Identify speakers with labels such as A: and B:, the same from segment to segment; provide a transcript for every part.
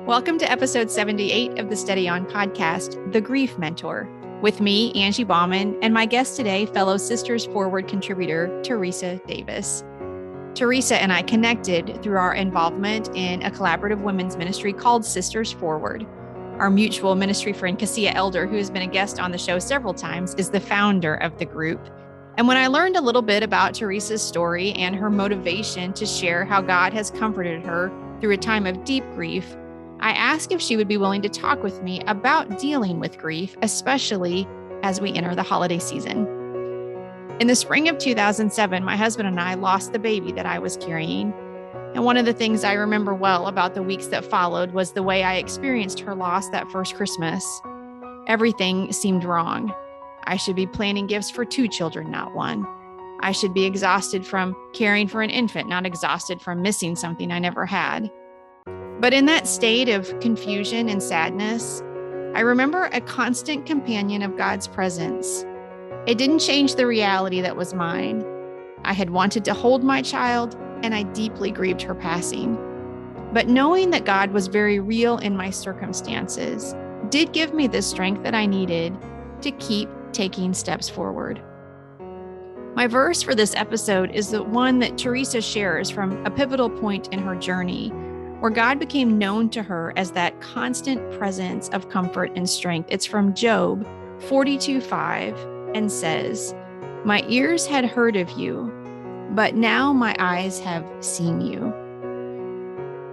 A: Welcome to episode 78 of the Steady On podcast, The Grief Mentor, with me, Angie Bauman, and my guest today, fellow Sisters Forward contributor, Teresa Davis. Teresa and I connected through our involvement in a collaborative women's ministry called Sisters Forward. Our mutual ministry friend, Cassia Elder, who has been a guest on the show several times, is the founder of the group. And when I learned a little bit about Teresa's story and her motivation to share how God has comforted her through a time of deep grief, I asked if she would be willing to talk with me about dealing with grief, especially as we enter the holiday season. In the spring of 2007, my husband and I lost the baby that I was carrying. And one of the things I remember well about the weeks that followed was the way I experienced her loss that first Christmas. Everything seemed wrong. I should be planning gifts for 2 children, not 1. I should be exhausted from caring for an infant, not exhausted from missing something I never had. But in that state of confusion and sadness, I remember a constant companion of God's presence. It didn't change the reality that was mine. I had wanted to hold my child, and I deeply grieved her passing. But knowing that God was very real in my circumstances did give me the strength that I needed to keep taking steps forward. My verse for this episode is the one that Teresa shares from a pivotal point in her journey, where God became known to her as that constant presence of comfort and strength. It's from Job 42:5 and says, "My ears had heard of you, but now my eyes have seen you."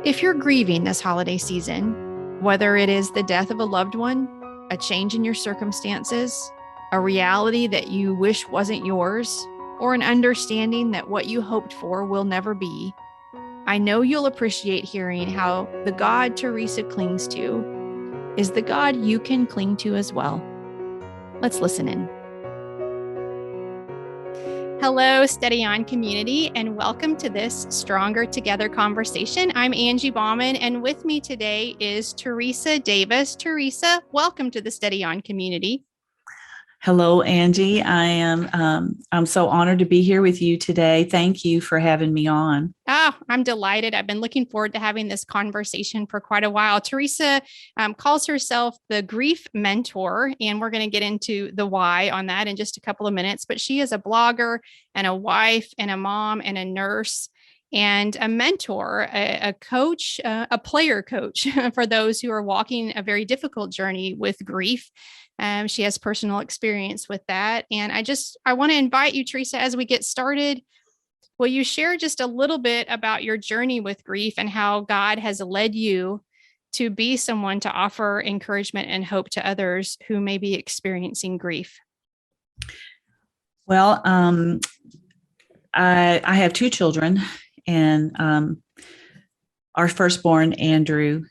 A: If you're grieving this holiday season, whether it is the death of a loved one, a change in your circumstances, a reality that you wish wasn't yours, or an understanding that what you hoped for will never be, I know you'll appreciate hearing how the God Teresa clings to is the God you can cling to as well. Let's listen in. Hello, Steady On community, and welcome to this Stronger Together conversation. I'm Angie Bauman, and with me today is Teresa Davis. Teresa, welcome to the Steady On community.
B: Hello, Angie. I'm so honored to be here with you today. Thank you for having me on.
A: Oh, I'm delighted. I've been looking forward to having this conversation for quite a while. Teresa calls herself the grief mentor, and we're going to get into the why on that in just a couple of minutes. But she is a blogger and a wife and a mom and a nurse and a mentor, a coach, a player coach for those who are walking a very difficult journey with grief. She has personal experience with that. And I want to invite you, Teresa, as we get started, will you share just a little bit about your journey with grief and how God has led you to be someone to offer encouragement and hope to others who may be experiencing grief?
B: Well, I have 2 children, and our firstborn, Andrew,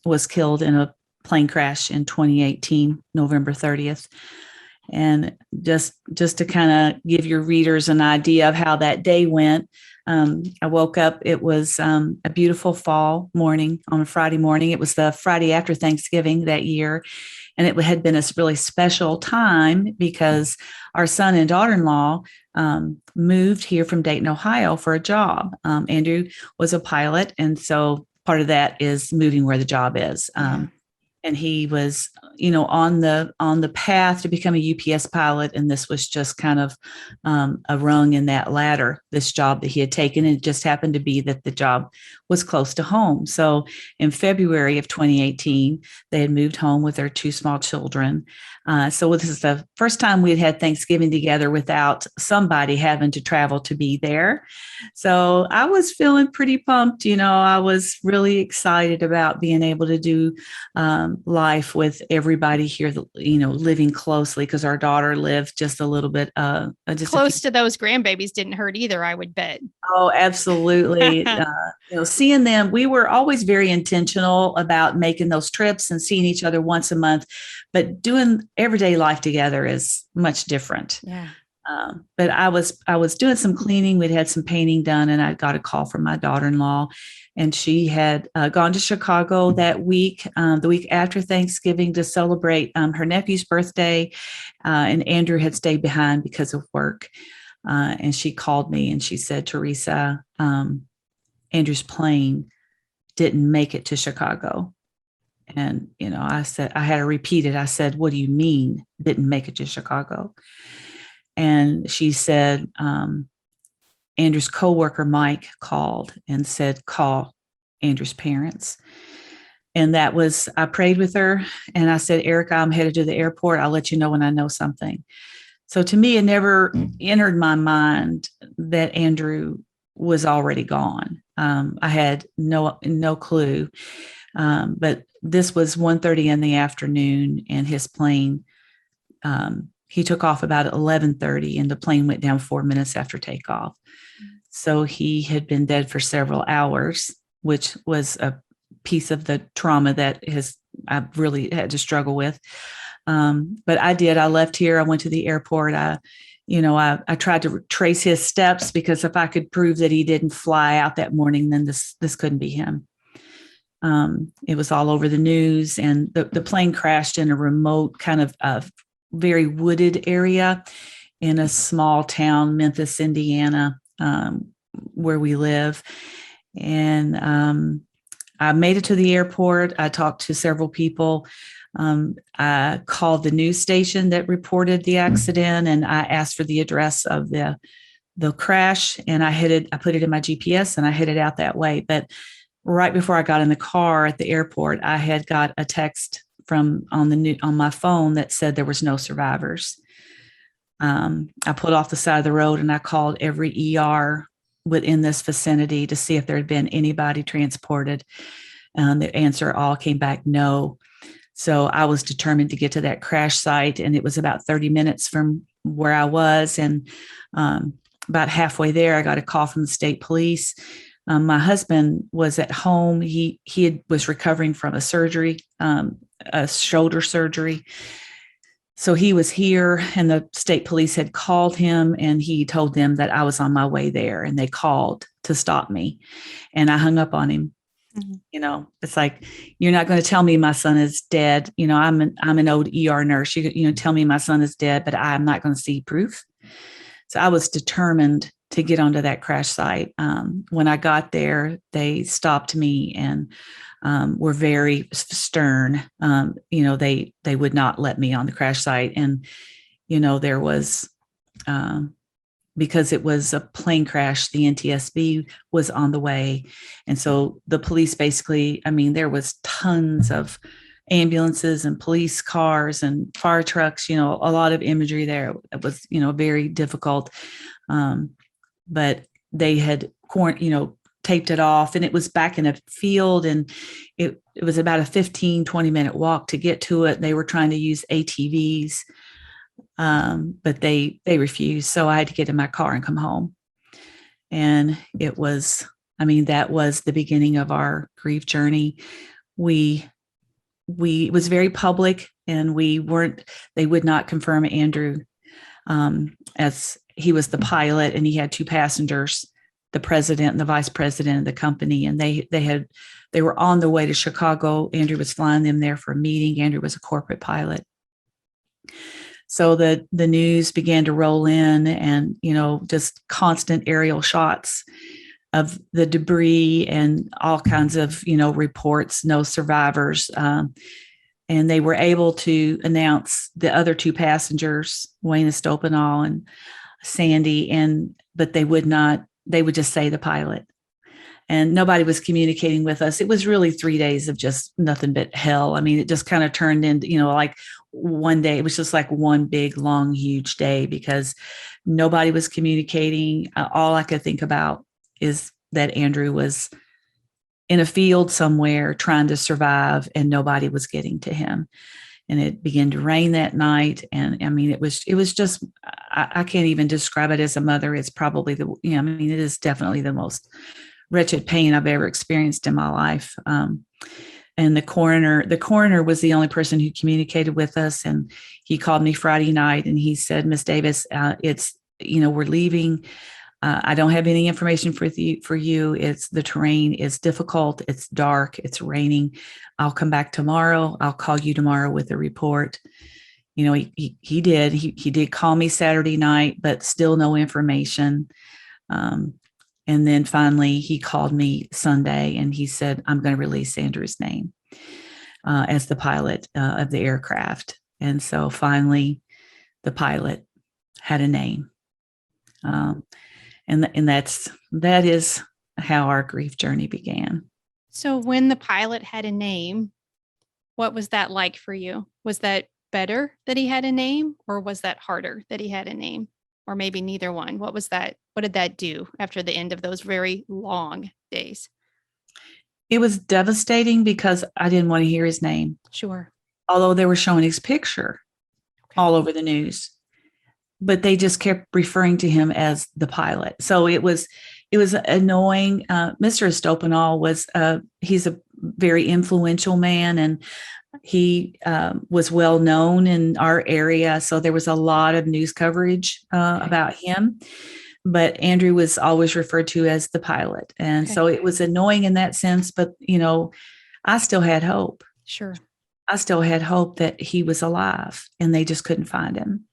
B: was killed in a plane crash in 2018, November 30th. And just to kind of give your readers an idea of how that day went, I woke up, it was a beautiful fall morning on a Friday morning. It was the Friday after Thanksgiving that year. And it had been a really special time because our son and daughter-in-law moved here from Dayton, Ohio for a job. Andrew was a pilot. And so part of that is moving where the job is. And he was, on the path to become a UPS pilot. And this was just kind of a rung in that ladder, this job that he had taken. And it just happened to be that the job was close to home. So in February of 2018, they had moved home with their 2 small children. So this is the first time we'd had Thanksgiving together without somebody having to travel to be there. So I was feeling pretty pumped. I was really excited about being able to do life with everybody here, living closely, because our daughter lived just a little bit
A: close to those grandbabies didn't hurt either, I would bet.
B: Oh, absolutely. Seeing them, we were always very intentional about making those trips and seeing each other once a month, but doing everyday life together is much different.
A: Yeah.
B: But I was doing some cleaning. We'd had some painting done, and I got a call from my daughter-in-law, and she had gone to Chicago that week, the week after Thanksgiving, to celebrate her nephew's birthday. And Andrew had stayed behind because of work. And she called me and she said, "Teresa, Andrew's plane didn't make it to Chicago." And, I said, I had to repeat it. I said, what do you mean didn't make it to Chicago? And she said, Andrew's coworker, Mike, called and said, call Andrew's parents. And that was, I prayed with her and I said, Erica, I'm headed to the airport. I'll let you know when I know something. So to me, it never entered my mind that Andrew was already gone. I had no clue. But this was 1:30 in the afternoon, and his plane, he took off about 11:30, and the plane went down 4 minutes after takeoff. So he had been dead for several hours, which was a piece of the trauma that I really had to struggle with. But I left here. I went to the airport. I tried to trace his steps, because if I could prove that he didn't fly out that morning, then this couldn't be him. It was all over the news, and the plane crashed in a remote kind of very wooded area in a small town, Memphis, Indiana, where we live. And I made it to the airport. I talked to several people. I called the news station that reported the accident, and I asked for the address of the crash, and I put it in my GPS and I headed out that way. But right before I got in the car at the airport, I had got a text on my phone that said there was no survivors. I pulled off the side of the road and I called every ER within this vicinity to see if there had been anybody transported. The answer all came back no. So I was determined to get to that crash site, and it was about 30 minutes from where I was. And about halfway there, I got a call from the state police. My husband was at home. He was recovering from a surgery, a shoulder surgery. So he was here, and the state police had called him, and he told them that I was on my way there, and they called to stop me. And I hung up on him. Mm-hmm. It's like, you're not going to tell me my son is dead. I'm an old ER nurse. You tell me my son is dead, but I'm not going to see proof. So I was determined to get onto that crash site. When I got there, they stopped me and were very stern. They would not let me on the crash site. And, there was, because it was a plane crash, the NTSB was on the way. And so the police basically, there was tons of ambulances and police cars and fire trucks, a lot of imagery there. It was, very difficult. But they had, taped it off, and it was back in a field, and it was about a 15-20 minute walk to get to it. They were trying to use ATVs, but they refused. So I had to get in my car and come home. And it was, that was the beginning of our grief journey. It was very public, and they would not confirm Andrew, as he was the pilot, and he had two passengers, the president and the vice president of the company. And they were on the way to Chicago. Andrew was flying them there for a meeting. Andrew was a corporate pilot. So the news began to roll in, and, just constant aerial shots of the debris and all kinds of, reports, no survivors. And they were able to announce the other two passengers, Wayne Estopanol and Sandy, but they would just say the pilot. And nobody was communicating with us. It was really 3 days of just nothing but hell. It just kind of turned into, like one day, it was just like one big, long, huge day, because nobody was communicating. All I could think about is that Andrew was in a field somewhere trying to survive, and nobody was getting to him. And it began to rain that night. And it was just, I can't even describe it as a mother. It's probably it is definitely the most wretched pain I've ever experienced in my life. And the coroner was the only person who communicated with us. And he called me Friday night, and he said, Miss Davis, we're leaving. I don't have any information for you. The terrain is difficult. It's dark. It's raining. I'll come back tomorrow. I'll call you tomorrow with a report. He did. He did call me Saturday night, but still no information. And then finally he called me Sunday, and he said, I'm going to release Andrew's name. as the pilot of the aircraft. And so finally, the pilot had a name. And that is how our grief journey began.
A: So when the pilot had a name, what was that like for you? Was that better that he had a name, or was that harder that he had a name? Or maybe neither one? What was that? What did that do after the end of those very long days?
B: It was devastating because I didn't want to hear his name.
A: Sure.
B: Although they were showing his picture all over the news, but they just kept referring to him as the pilot. So it was annoying. Mr. Estopanol he's a very influential man, and he was well known in our area. So there was a lot of news coverage about him, but Andrew was always referred to as the pilot. And so it was annoying in that sense, but I still had hope.
A: Sure.
B: I still had hope that he was alive, and they just couldn't find him.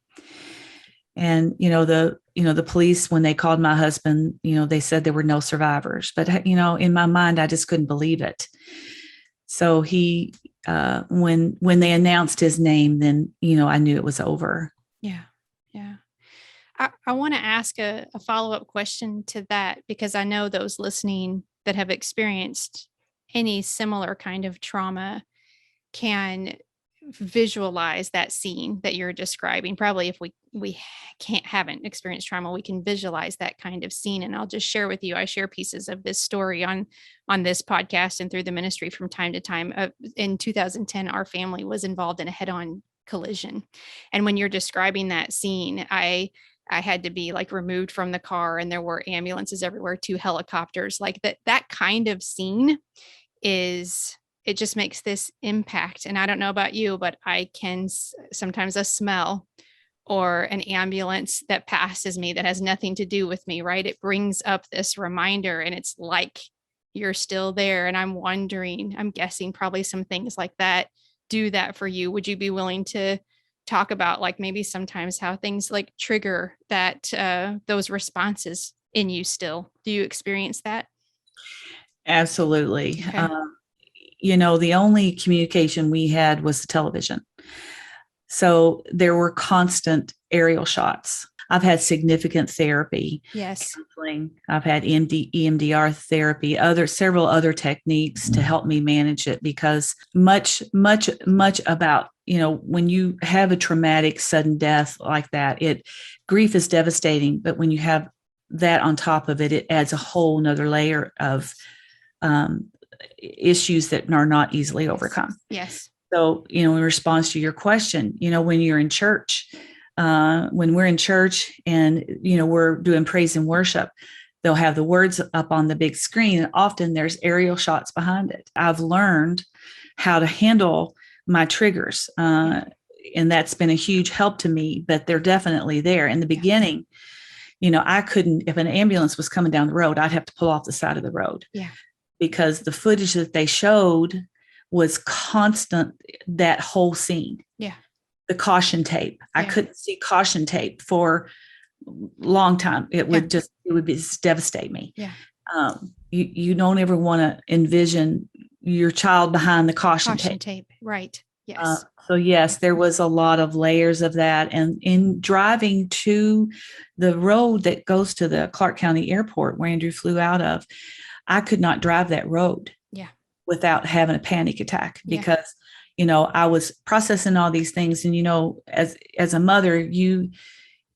B: And, the police, when they called my husband, they said there were no survivors, but, in my mind, I just couldn't believe it. So he, when they announced his name, then, I knew it was over.
A: Yeah. Yeah. I want to ask a follow-up question to that, because I know those listening that have experienced any similar kind of trauma can visualize that scene that you're describing. Probably if we haven't experienced trauma, we can visualize that kind of scene. And I'll just share with you, I share pieces of this story on this podcast and through the ministry from time to time. In 2010, our family was involved in a head-on collision. And when you're describing that scene, I had to be like removed from the car, and there were ambulances everywhere, 2 helicopters. Like that kind of scene it just makes this impact. And I don't know about you, but I can sometimes a smell or an ambulance that passes me that has nothing to do with me, right? It brings up this reminder, and it's like you're still there. And I'm guessing probably some things like that do that for you. Would you be willing to talk about like maybe sometimes how things like trigger that, those responses in you still? Do you experience that?
B: Absolutely.
A: Okay.
B: The only communication we had was the television. So there were constant aerial shots. I've had significant therapy.
A: Yes.
B: Counseling. I've had EMDR therapy, several other techniques to help me manage it, because much about, when you have a traumatic sudden death like that, grief is devastating. But when you have that on top of it, it adds a whole nother layer of issues that are not easily overcome.
A: Yes.
B: So, in response to your question, when you're in church, when we're in church and, we're doing praise and worship, they'll have the words up on the big screen. And often there's aerial shots behind it. I've learned how to handle my triggers. And that's been a huge help to me, but they're definitely there. In the beginning, I couldn't, if an ambulance was coming down the road, I'd have to pull off the side of the road.
A: Yeah.
B: Because the footage that they showed was constant, that whole scene.
A: Yeah.
B: The caution tape. I couldn't see caution tape for a long time. It would just devastate me.
A: Yeah.
B: You don't ever want to envision your child behind the caution tape.
A: Right. Yes.
B: So yes, there was a lot of layers of that. And in driving to the road that goes to the Clark County Airport where Andrew flew out of, I could not drive that road without having a panic attack, because, I was processing all these things. And, as a mother, you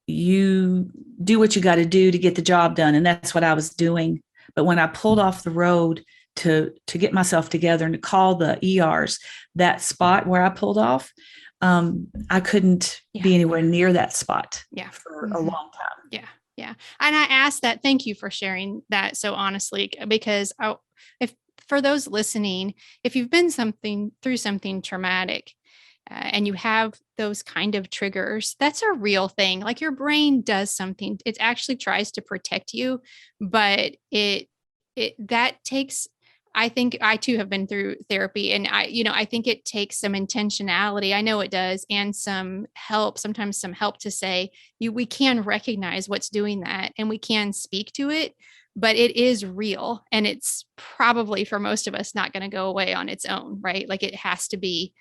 B: do what you got to do to get the job done. And that's what I was doing. But when I pulled off the road to get myself together and to call the ERs, that spot where I pulled off, I couldn't be anywhere near that spot for a long time.
A: Yeah. Yeah. And I asked that. Thank you for sharing that so honestly, because if for those listening, if you've been through something traumatic and you have those kind of triggers, that's a real thing. Like your brain does something. It actually tries to protect you, but that takes, I think I too have been through therapy, and I think it takes some intentionality. I know it does. And sometimes some help to say we can recognize what's doing that and we can speak to it, but it is real. And it's probably for most of us not going to go away on its own, right? Like it has to be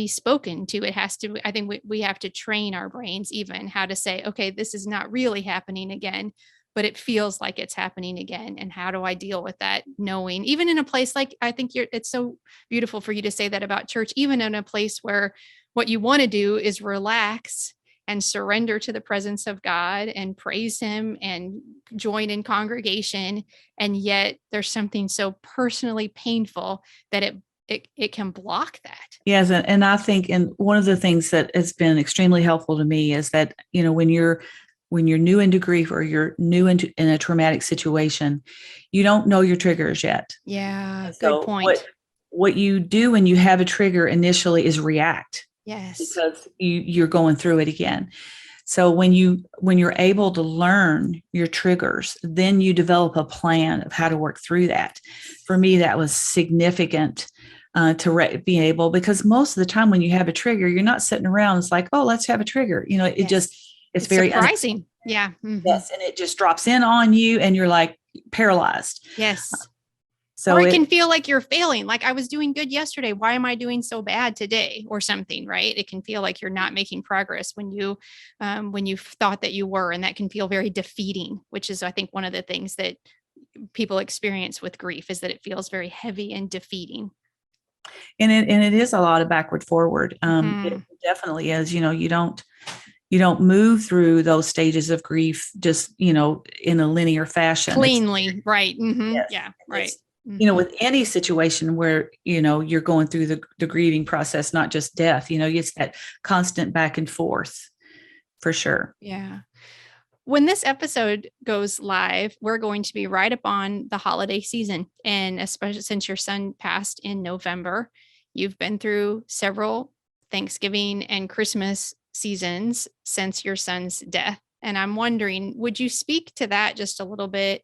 A: spoken to. I think we have to train our brains even how to say, okay, this is not really happening again, but it feels like it's happening again. And how do I deal with that? Knowing, even in a place like, I think it's so beautiful for you to say that about church, even in a place where what you want to do is relax and surrender to the presence of God and praise him and join in congregation. And yet there's something so personally painful that it can block that.
B: Yes. And I think, and one of the things that has been extremely helpful to me is that, when you're new into grief or you're new in a traumatic situation, you don't know your triggers yet.
A: Yeah. Good point.
B: What you do when you have a trigger initially is react.
A: Yes.
B: Because you're going through it again. So when you're able to learn your triggers, then you develop a plan of how to work through that. For me, that was significant to be able, because most of the time when you have a trigger, you're not sitting around. It's like, oh, let's have a trigger. It's very
A: surprising. Yeah. Mm-hmm.
B: Yes. And it just drops in on you and you're like paralyzed.
A: Yes.
B: So
A: or it can feel like you're failing. Like I was doing good yesterday. Why am I doing so bad today or something, right? It can feel like you're not making progress when you thought that you were, and that can feel very defeating, which is, I think, one of the things that people experience with grief is that it feels very heavy and defeating.
B: And it is a lot of backward forward. It definitely is. You don't move through those stages of grief just, in a linear fashion.
A: Cleanly. Right. Mm-hmm.
B: Yes.
A: Yeah. Right.
B: With any situation where, you're going through the grieving process, not just death, it's that constant back and forth for sure.
A: Yeah. When this episode goes live, we're going to be right up on the holiday season. And especially since your son passed in November, you've been through several Thanksgiving and Christmas seasons since your son's death. And I'm wondering, would you speak to that just a little bit?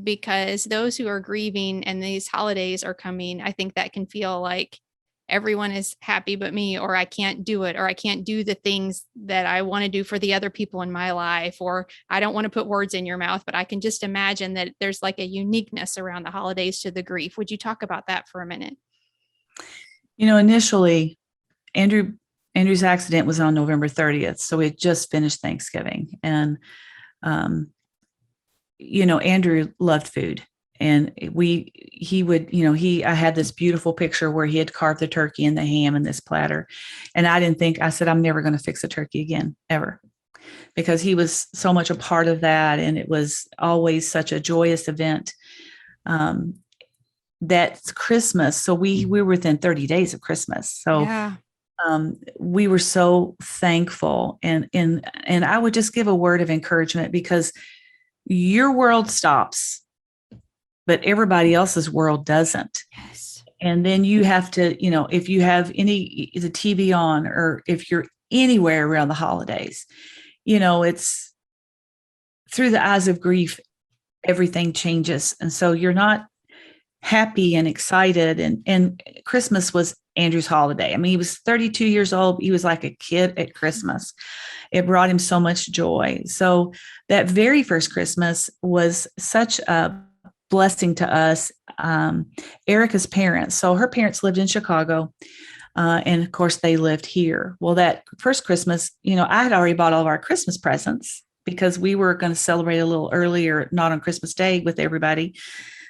A: Because those who are grieving and these holidays are coming, I think that can feel like everyone is happy but me, or I can't do it, or I can't do the things that I want to do for the other people in my life, or I don't want to put words in your mouth, but I can just imagine that there's like a uniqueness around the holidays to the grief. Would you talk about that for a minute?
B: Initially, Andrew's accident was on November 30th. So we had just finished Thanksgiving, and, Andrew loved food. And I had this beautiful picture where he had carved the turkey and the ham in this platter. And I said, I'm never going to fix a turkey again, ever, because he was so much a part of that. And it was always such a joyous event. That's Christmas. So we were within 30 days of Christmas. So
A: yeah.
B: We were so thankful. And I would just give a word of encouragement, because your world stops, but everybody else's world doesn't.
A: Yes.
B: And then you have to, if you have the TV on, or if you're anywhere around the holidays, it's through the eyes of grief, everything changes. And so you're not happy and excited. And Christmas was Andrew's holiday. I mean, he was 32 years old. He was like a kid at Christmas. It brought him so much joy. So that very first Christmas was such a blessing to us. Erica's parents, so her parents lived in Chicago, and of course they lived here. Well, that first Christmas, I had already bought all of our Christmas presents because we were going to celebrate a little earlier, not on Christmas Day with everybody.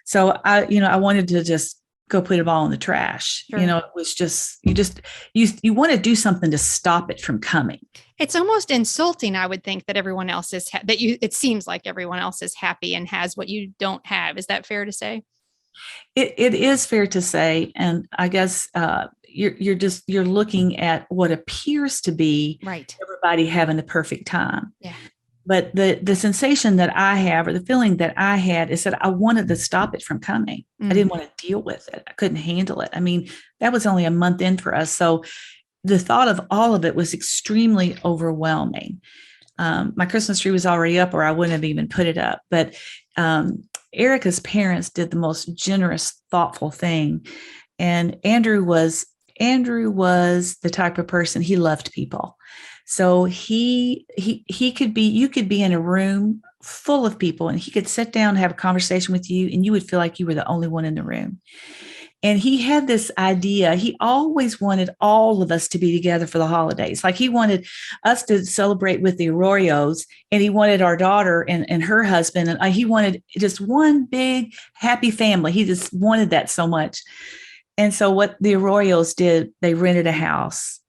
B: So I wanted to just go put it all in the trash.
A: Sure.
B: It was just, you want to do something to stop it from coming.
A: It's almost insulting, I would think, that everyone else is, it seems like everyone else is happy and has what you don't have. Is that fair to say?
B: It is fair to say. And I guess you're looking at what appears to be
A: right.
B: Everybody having the perfect time.
A: Yeah.
B: But the sensation that I have, or the feeling that I had, is that I wanted to stop it from coming. I didn't want to deal with it. I couldn't handle it. I mean, that was only a month in for us. So the thought of all of it was extremely overwhelming. My Christmas tree was already up, or I wouldn't have even put it up. But Erica's parents did the most generous, thoughtful thing. And Andrew was the type of person, he loved people. So you could be in a room full of people, and he could sit down and have a conversation with you, and you would feel like you were the only one in the room. And he had this idea. He always wanted all of us to be together for the holidays. Like he wanted us to celebrate with the Arroyos, and he wanted our daughter and her husband. And he wanted just one big happy family. He just wanted that so much. And so what the Arroyos did, they rented a house,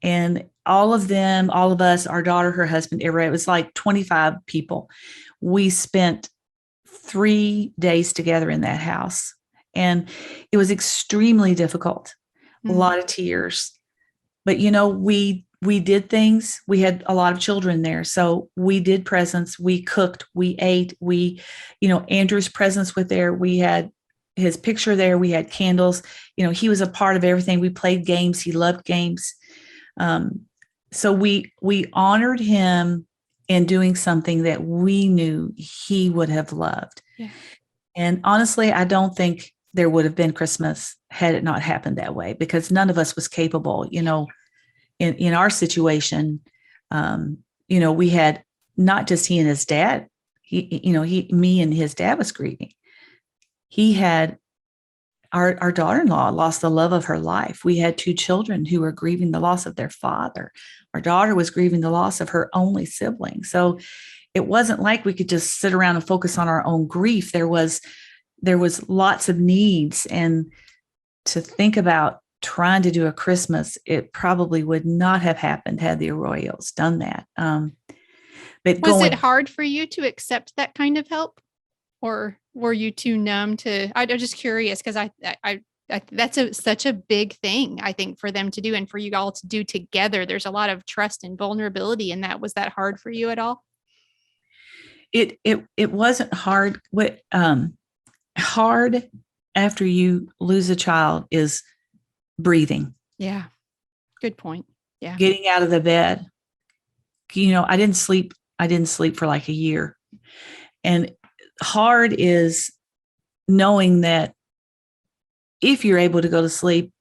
B: and all of them, all of us, our daughter, her husband, it was like 25 people. We spent 3 days together in that house. And it was extremely difficult, a lot of tears. But, we did things. We had a lot of children there. So we did presents. We cooked. We ate. Andrew's presents were there. We had his picture there. We had candles. He was a part of everything. We played games. He loved games. So we honored him in doing something that we knew he would have loved. Yeah. And honestly, I don't think there would have been Christmas had it not happened that way, because none of us was capable, in our situation. We had not just he and his dad, me and his dad was grieving. He had our daughter-in-law lost the love of her life. We had 2 children who were grieving the loss of their father. Our daughter was grieving the loss of her only sibling. So it wasn't like we could just sit around and focus on our own grief. There was lots of needs, and to think about trying to do a Christmas, it probably would not have happened had the Arroyos done that. But
A: was it hard for you to accept that kind of help, or were you too numb to? I'm just curious, because I that's such a big thing, I think, for them to do, and for you all to do together. There's a lot of trust and vulnerability in that. Was that hard for you at all?
B: It wasn't hard. What hard after you lose a child is breathing.
A: Yeah. Good point. Yeah.
B: Getting out of the bed. I didn't sleep for like a year. And hard is knowing that if you're able to go to sleep,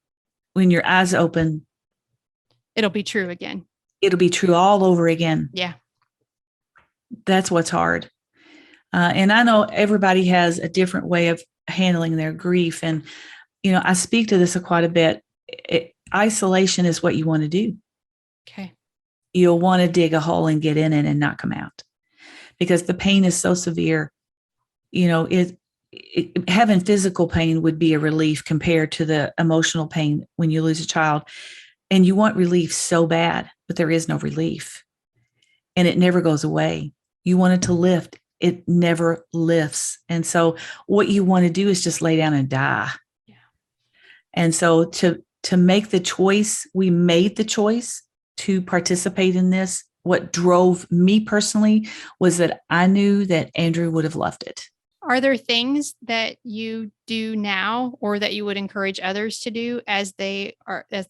B: when your eyes open,
A: it'll be true again.
B: It'll be true all over again.
A: Yeah. That's
B: what's hard. And I know everybody has a different way of handling their grief. And, I speak to this quite a bit. Isolation is what you want to do.
A: Okay.
B: You'll want to dig a hole and get in it and not come out, because the pain is so severe. Having physical pain would be a relief compared to the emotional pain when you lose a child. And you want relief so bad, but there is no relief. And it never goes away. You want it to lift. It never lifts. And so what you want to do is just lay down and die. Yeah. And so to make the choice, we made the choice to participate in this. What drove me personally was that I knew that Andrew would have loved it.
A: Are there things that you do now, or that you would encourage others to do as the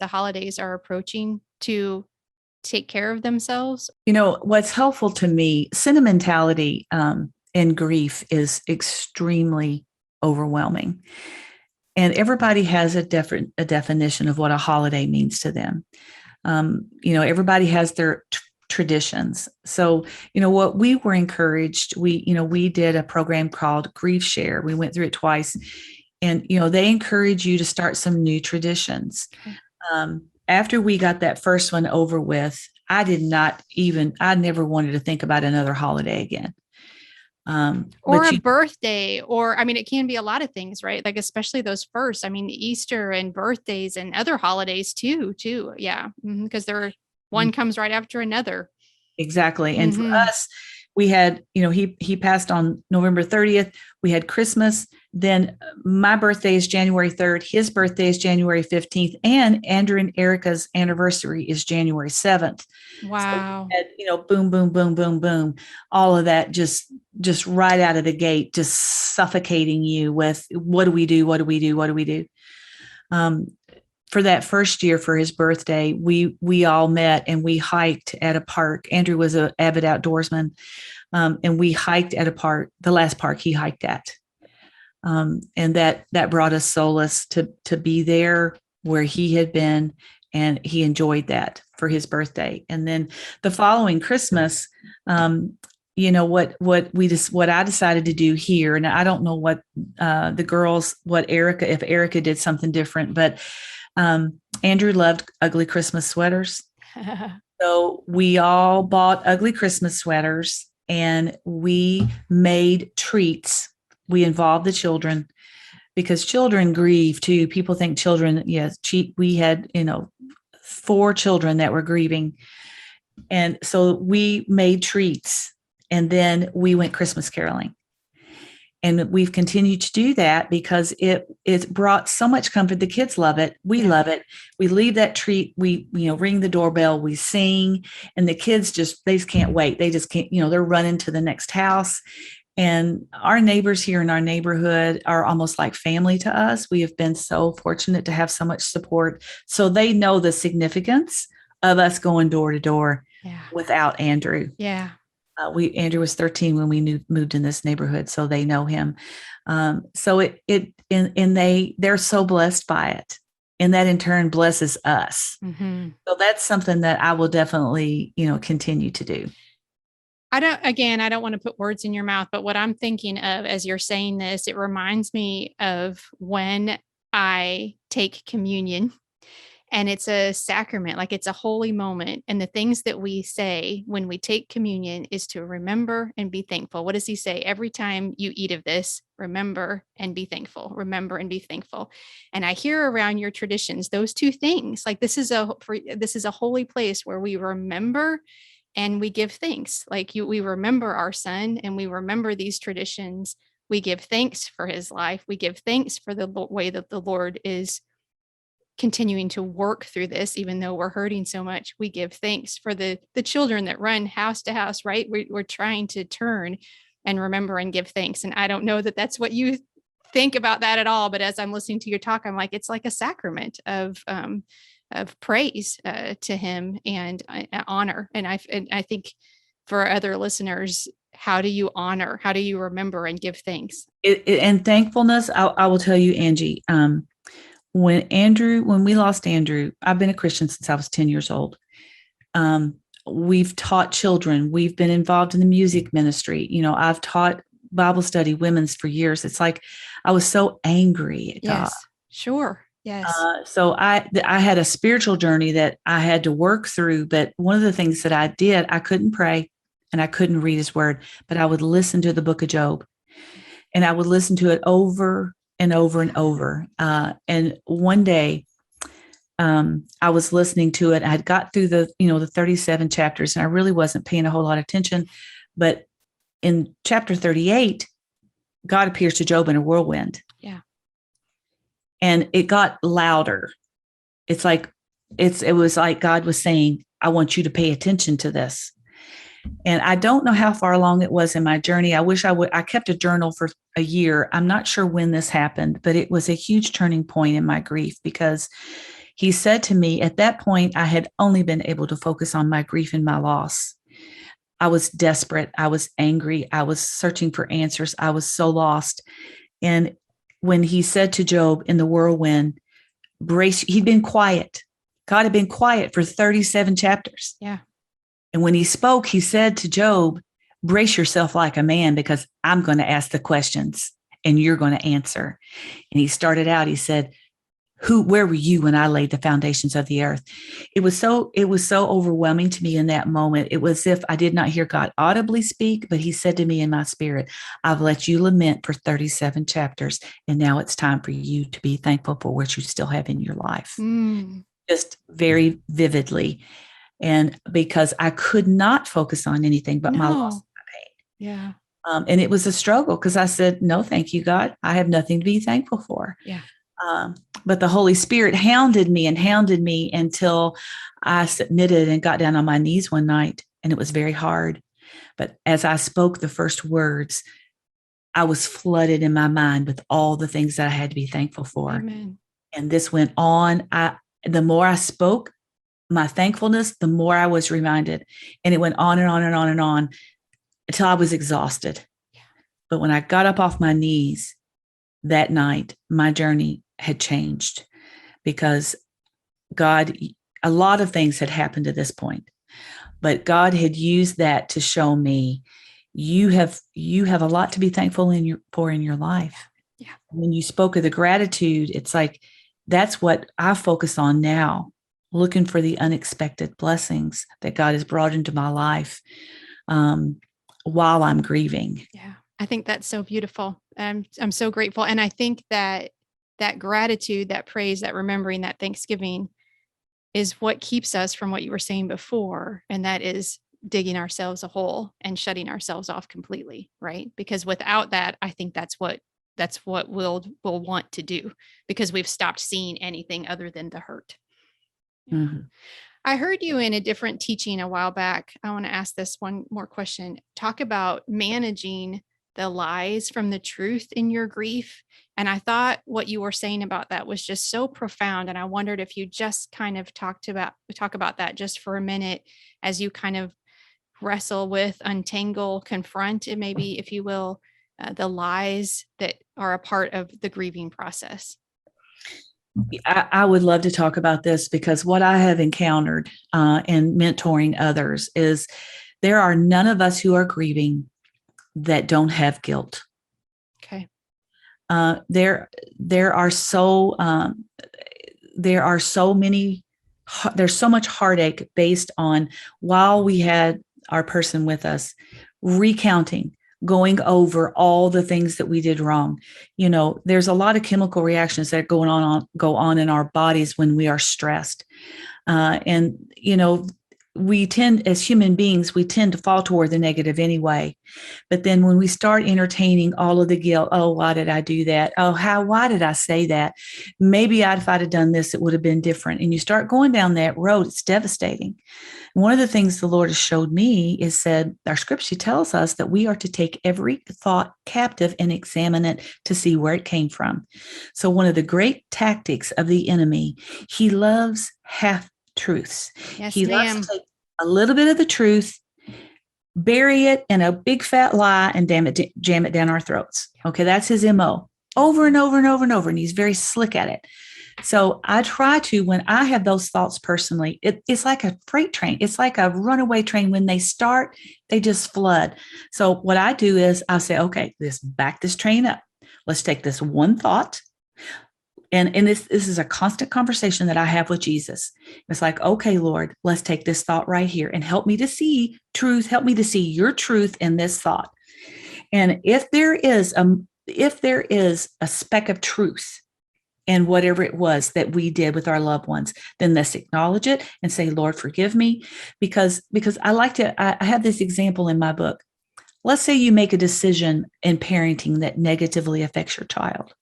A: holidays are approaching, to take care of themselves?
B: What's helpful to me, sentimentality and grief is extremely overwhelming. And everybody has a definition of what a holiday means to them. Everybody has their traditions. So, what we were encouraged, we did a program called Grief Share. We went through it twice, and, they encourage you to start some new traditions. Okay. After we got that first one over with, I never wanted to think about another holiday again.
A: Or a birthday, or, it can be a lot of things, right? Like, especially those first, Easter and birthdays and other holidays too. Yeah. Because one comes right after another.
B: Exactly. And for us, we had, he passed on November 30th. We had Christmas. Then my birthday is January 3rd. His birthday is January 15th. And Andrew and Erica's anniversary is January 7th.
A: Wow.
B: So we had, boom, boom, boom, boom, boom. All of that just right out of the gate, just suffocating you with, what do we do? What do we do? What do we do? For that first year, for his birthday, we all met and we hiked at a park. Andrew was an avid outdoorsman, and we hiked at a park, the last park he hiked at. And that brought us solace to be there where he had been, and he enjoyed that for his birthday. And then the following Christmas, what I decided to do here, and I don't know what the girls, if Erica did something different, but Andrew loved ugly Christmas sweaters. So we all bought ugly Christmas sweaters and we made treats. We involved the children because children grieve too. People think children, yes, we had, 4 children that were grieving. And so we made treats and then we went Christmas caroling. And we've continued to do that because it brought so much comfort. The kids love it. We love it. We leave that treat. We, ring the doorbell, we sing, and the kids they just can't wait. They just can't, they're running to the next house. And our neighbors here in our neighborhood are almost like family to us. We have been so fortunate to have so much support. So they know the significance of us going door to door without Andrew.
A: Yeah.
B: Andrew was 13 when we moved in this neighborhood, so they know him. So they're so blessed by it, and that in turn blesses us. Mm-hmm. So that's something that I will definitely, continue to do.
A: I don't want to put words in your mouth, but what I'm thinking of as you're saying this, it reminds me of when I take communion. And it's a sacrament, like it's a holy moment. And the things that we say when we take communion is to remember and be thankful. What does he say? Every time you eat of this, remember and be thankful. Remember and be thankful. And I hear around your traditions, those two things, like this is a holy place where we remember and we give thanks. Like we remember our son and we remember these traditions. We give thanks for his life. We give thanks for the way that the Lord is continuing to work through this, even though we're hurting so much. We give thanks for the children that run house to house, right? We're trying to turn and remember and give thanks. And I don't know that that's what you think about that at all. But as I'm listening to your talk, I'm like, it's like a sacrament of praise to him and honor. And I think for other listeners, how do you honor? How do you remember and give thanks?
B: And thankfulness, I will tell you, Angie, when we lost Andrew, I've been a Christian since I was 10 years old. We've taught children. We've been involved in the music ministry. I've taught Bible study, women's for years. It's like I was so angry at God.
A: Sure. Yes.
B: So I had a spiritual journey that I had to work through. But one of the things that I did, I couldn't pray and I couldn't read his word, but I would listen to the book of Job and I would listen to it over and over and over. And one day I was listening to it. I had got through the 37 chapters and I really wasn't paying a whole lot of attention. But in chapter 38, God appears to Job in a whirlwind.
A: Yeah.
B: And it got louder. It was like God was saying, I want you to pay attention to this. And I don't know how far along it was in my journey. I wish I kept a journal for a year. I'm not sure when this happened, but it was a huge turning point in my grief because he said to me at that point, I had only been able to focus on my grief and my loss. I was desperate. I was angry. I was searching for answers. I was so lost. And when he said to Job in the whirlwind, he'd been quiet. God had been quiet for 37 chapters.
A: Yeah.
B: And when he spoke, he said to Job, brace yourself like a man because I'm going to ask the questions and you're going to answer. And he started out, he said, where were you when I laid the foundations of the earth? It was so overwhelming to me in that moment. It was as if I did not hear God audibly speak, but he said to me in my spirit, I've let you lament for 37 chapters. And now it's time for you to be thankful for what you still have in your life. Just very vividly. And because I could not focus on anything but my loss, my pain.
A: Yeah.
B: And it was a struggle because I said, no, thank you, God. I have nothing to be thankful for.
A: Yeah.
B: But the Holy Spirit hounded me until I submitted and got down on my knees one night. And it was very hard. But as I spoke the first words, I was flooded in my mind with all the things that I had to be thankful for.
A: Amen.
B: And this went on. The more I spoke, my thankfulness, the more I was reminded. And it went on and on and on and on until I was exhausted. Yeah. But when I got up off my knees that night, my journey had changed because God, a lot of things had happened to this point, but God had used that to show me, you have a lot to be thankful for in your life.
A: Yeah.
B: When you spoke of the gratitude, it's like, that's what I focus on now, looking for the unexpected blessings that God has brought into my life while I'm grieving.
A: Yeah. I think that's so beautiful. I'm so grateful. And I think that gratitude, that praise, that remembering, that thanksgiving is what keeps us from what you were saying before. And that is digging ourselves a hole and shutting ourselves off completely. Right. Because without that, I think that's what we'll want to do, because we've stopped seeing anything other than the hurt.
B: Mm-hmm.
A: I heard you in a different teaching a while back. I want to ask this one more question. Talk about managing the lies from the truth in your grief. And I thought what you were saying about that was just so profound. And I wondered if you just kind of talk about that just for a minute, as you kind of wrestle with, untangle, confront, and maybe, if you will, the lies that are a part of the grieving process.
B: I would love to talk about this, because what I have encountered in mentoring others is there are none of us who are grieving that don't have guilt.
A: Okay.
B: There's so much heartache based on, while we had our person with us, recounting, going over all the things that we did wrong. There's a lot of chemical reactions that go on in our bodies when we are stressed. And we tend, as human beings, we tend to fall toward the negative anyway. But then when we start entertaining all of the guilt, oh, why did I do that? Oh, why did I say that? Maybe if I'd have done this, it would have been different. And you start going down that road, it's devastating. One of the things the Lord has showed me is said, our scripture tells us that we are to take every thought captive and examine it to see where it came from. So one of the great tactics of the enemy, he loves half truths.
A: Yes,
B: he
A: ma'am.
B: loves to take a little bit of the truth, bury it in a big fat lie, and jam it down our throats. Okay, that's his MO, over and over and over and over. And he's very slick at it. So I try to, when I have those thoughts personally, it's like a freight train. It's like a runaway train. When they start, they just flood. So what I do is I say, okay, let's back this train up. Let's take this one thought. And this is a constant conversation that I have with Jesus. It's like, okay, Lord, let's take this thought right here and help me to see truth. Help me to see your truth in this thought. And if there is a speck of truth in whatever it was that we did with our loved ones, then let's acknowledge it and say, Lord, forgive me. Because I have this example in my book. Let's say you make a decision in parenting that negatively affects your child.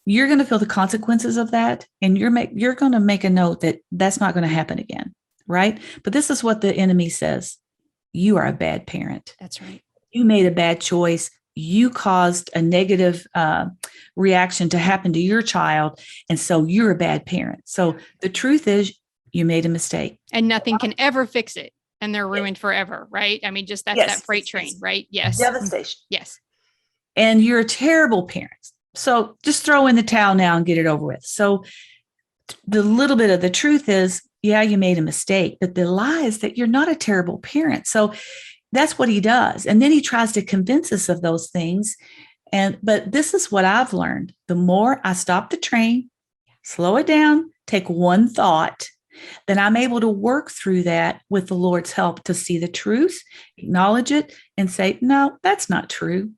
B: You're going to feel the consequences of that. And you're going to make a note that that's not going to happen again. Right. But this is what the enemy says. You are a bad parent.
A: That's right.
B: You made a bad choice. You caused a negative reaction to happen to your child. And so you're a bad parent. So the truth is, you made a mistake.
A: And nothing can ever fix it. And they're ruined forever. Right. I mean, just that's that freight train, right? Yes.
B: Devastation.
A: Yes.
B: And you're a terrible parent. So just throw in the towel now and get it over with. So the little bit of the truth is, yeah, you made a mistake, but the lie is that you're not a terrible parent. So that's what he does. And then he tries to convince us of those things. But this is what I've learned. The more I stop the train, slow it down, take one thought, then I'm able to work through that with the Lord's help to see the truth, acknowledge it, and say, no, that's not true.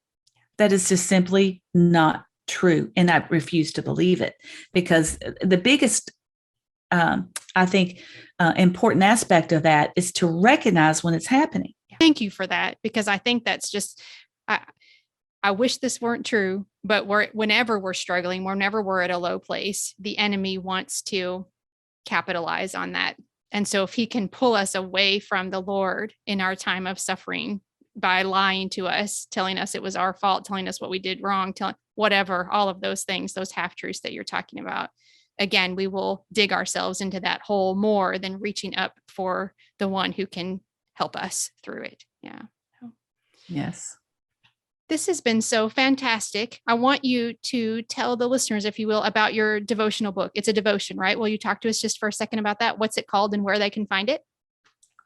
B: That is just simply not true. And I refuse to believe it, because the biggest, I think, important aspect of that is to recognize when it's happening.
A: Thank you for that, because I think that's just, I wish this weren't true, but whenever we're struggling, whenever we're at a low place, the enemy wants to capitalize on that. And so if he can pull us away from the Lord in our time of suffering by lying to us, telling us it was our fault, telling us what we did wrong, whatever, all of those things, those half-truths that you're talking about, again, we will dig ourselves into that hole more than reaching up for the one who can help us through it. Yeah.
B: Yes.
A: This has been so fantastic. I want you to tell the listeners, if you will, about your devotional book. It's a devotion, right? Will you talk to us just for a second about that? What's it called and where they can find it?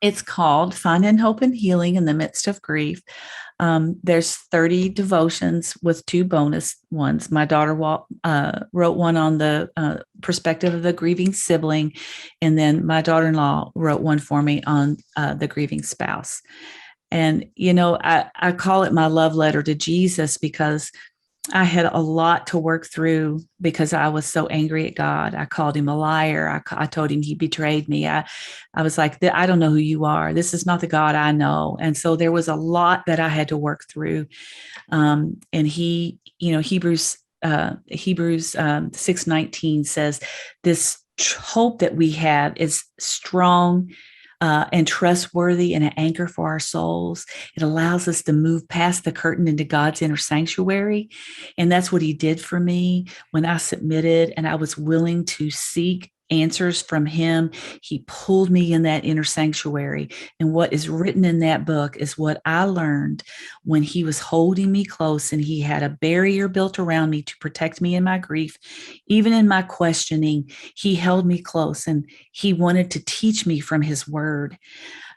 B: It's called Finding Hope and Healing in the Midst of Grief. There's 30 devotions with 2 bonus ones. My daughter wrote one on the perspective of the grieving sibling, and then my daughter-in-law wrote one for me on the grieving spouse. And, I call it my love letter to Jesus because I had a lot to work through because I was so angry at God. I called him a liar. I told him he betrayed me. I was like, I don't know who you are. This is not the God I know. And so there was a lot that I had to work through. And Hebrews 6:19 says this hope that we have is strong and trustworthy and an anchor for our souls. It allows us to move past the curtain into God's inner sanctuary. And that's what he did for me when I submitted and I was willing to seek answers from him. He pulled me in that inner sanctuary. And what is written in that book is what I learned when he was holding me close and he had a barrier built around me to protect me in my grief. Even in my questioning, he held me close and he wanted to teach me from his word.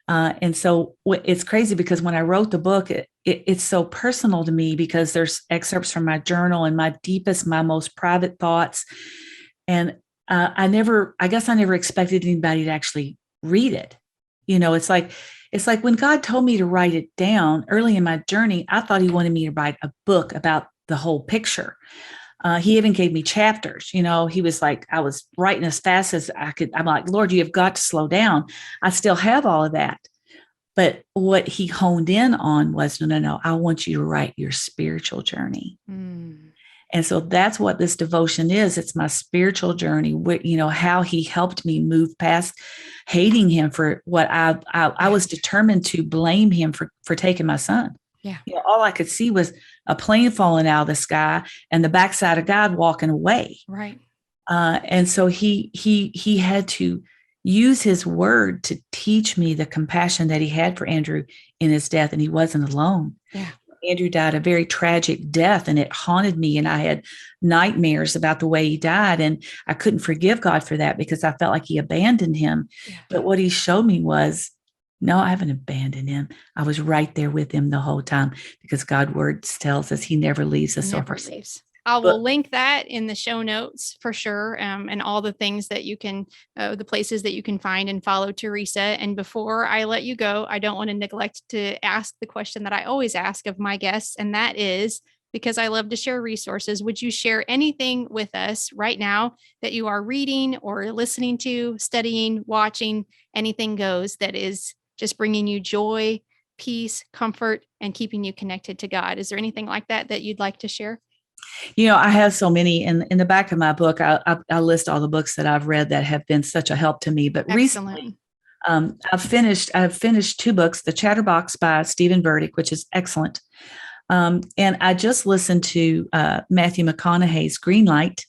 B: And so it's crazy because when I wrote the book, it's so personal to me because there's excerpts from my journal and my deepest, my most private thoughts. And I guess I never expected anybody to actually read it. It's like when God told me to write it down early in my journey, I thought he wanted me to write a book about the whole picture. He even gave me chapters. He was like, I was writing as fast as I could. I'm like, Lord, you have got to slow down. I still have all of that. But what he honed in on was, no, I want you to write your spiritual journey. And so that's what this devotion is. It's my spiritual journey, how he helped me move past hating him for what I was determined to blame him for taking my son.
A: Yeah.
B: All I could see was a plane falling out of the sky and the backside of God walking away.
A: Right.
B: And so he had to use his word to teach me the compassion that he had for Andrew in his death. And he wasn't alone.
A: Yeah.
B: Andrew died a very tragic death and it haunted me. And I had nightmares about the way he died. And I couldn't forgive God for that because I felt like he abandoned him. Yeah. But what he showed me was, no, I haven't abandoned him. I was right there with him the whole time because God's word tells us he never leaves us or forsakes us.
A: I will link that in the show notes for sure. And all the things that you can, the places that you can find and follow Teresa. And before I let you go, I don't want to neglect to ask the question that I always ask of my guests. And that is, because I love to share resources, would you share anything with us right now that you are reading or listening to, studying, watching? Anything goes that is just bringing you joy, peace, comfort, and keeping you connected to God. Is there anything like that you'd like to share?
B: I have so many in the back of my book. I list all the books that I've read that have been such a help to me. But recently, I've finished 2 books, The Chatterbox by Stephen Furtick, which is excellent. And I just listened to Matthew McConaughey's Greenlight.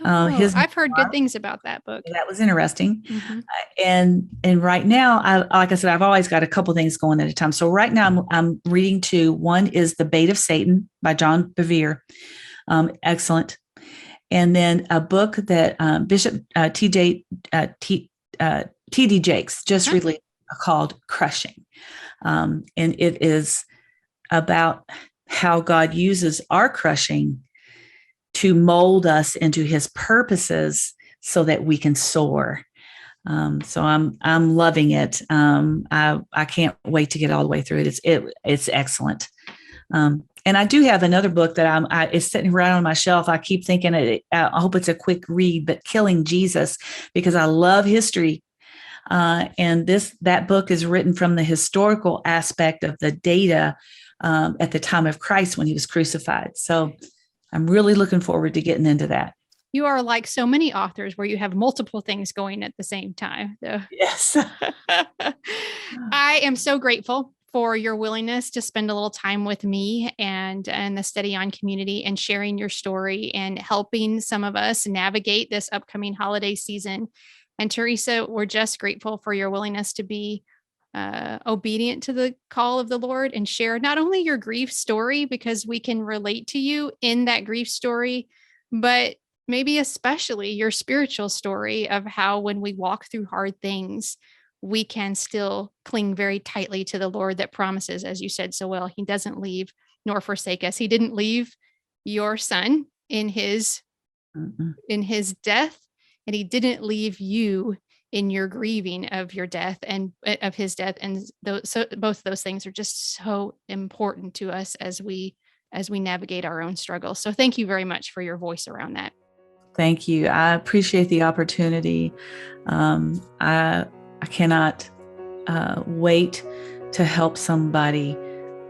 A: I've heard good things about that book.
B: That was interesting. Mm-hmm. And right now, like I said, I've always got a couple things going at a time. So right now I'm reading 2. One is The Bait of Satan by John Bevere. Excellent. And then a book that Bishop T.D. Jakes just released called Crushing. And it is about how God uses our crushing to mold us into his purposes so that we can soar. So I'm loving it. I can't wait to get all the way through it. It's excellent. And I do have another book that it's sitting right on my shelf. I keep thinking I hope it's a quick read, but Killing Jesus, because I love history. And that book is written from the historical aspect of the data at the time of Christ when he was crucified. So I'm really looking forward to getting into that.
A: You are like so many authors where you have multiple things going at the same time. So.
B: Yes.
A: I am so grateful for your willingness to spend a little time with me and the Steady On community and sharing your story and helping some of us navigate this upcoming holiday season. And Teresa, we're just grateful for your willingness to be obedient to the call of the Lord and share not only your grief story, because we can relate to you in that grief story, but maybe especially your spiritual story of how when we walk through hard things, we can still cling very tightly to the Lord that promises, as you said so well, he doesn't leave nor forsake us. He didn't leave your son in his death, and he didn't leave you in your grieving of your death and of his death. And so both of those things are just so important to us as we navigate our own struggles. So thank you very much for your voice around that.
B: Thank you. I appreciate the opportunity. I cannot wait to help somebody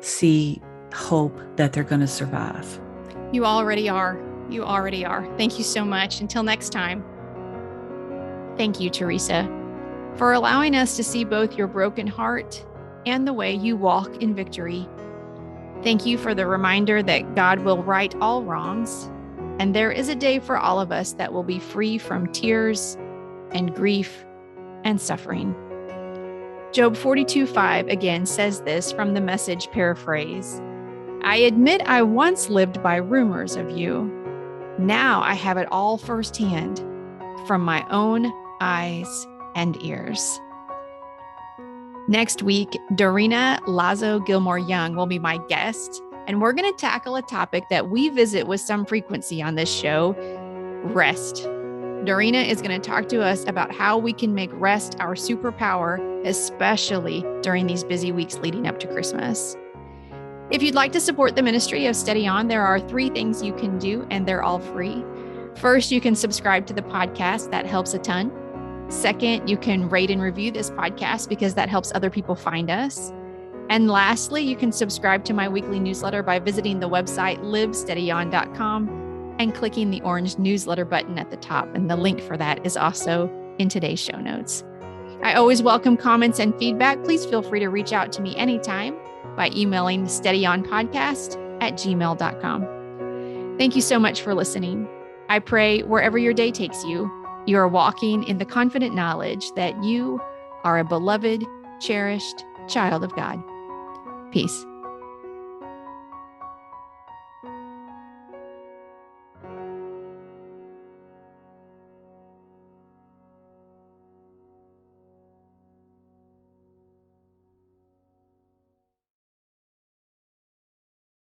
B: see hope that they're going to survive.
A: You already are. You already are. Thank you so much. Until next time. Thank you, Teresa, for allowing us to see both your broken heart and the way you walk in victory. Thank you for the reminder that God will right all wrongs, and there is a day for all of us that will be free from tears and grief and suffering. Job 42:5 again says this from the Message paraphrase. I admit I once lived by rumors of you. Now I have it all firsthand from my own eyes and ears. Next week, Dorina Lazo Gilmore Young will be my guest, and we're going to tackle a topic that we visit with some frequency on this show, rest. Dorina is going to talk to us about how we can make rest our superpower, especially during these busy weeks leading up to Christmas. If you'd like to support the ministry of Steady On, there are 3 things you can do, and they're all free. First, you can subscribe to the podcast. That helps a ton. Second, you can rate and review this podcast because that helps other people find us. And lastly, you can subscribe to my weekly newsletter by visiting the website livesteadyon.com and clicking the orange newsletter button at the top. And the link for that is also in today's show notes. I always welcome comments and feedback. Please feel free to reach out to me anytime by emailing steadyonpodcast@gmail.com. Thank you so much for listening. I pray wherever your day takes you, you are walking in the confident knowledge that you are a beloved, cherished child of God. Peace.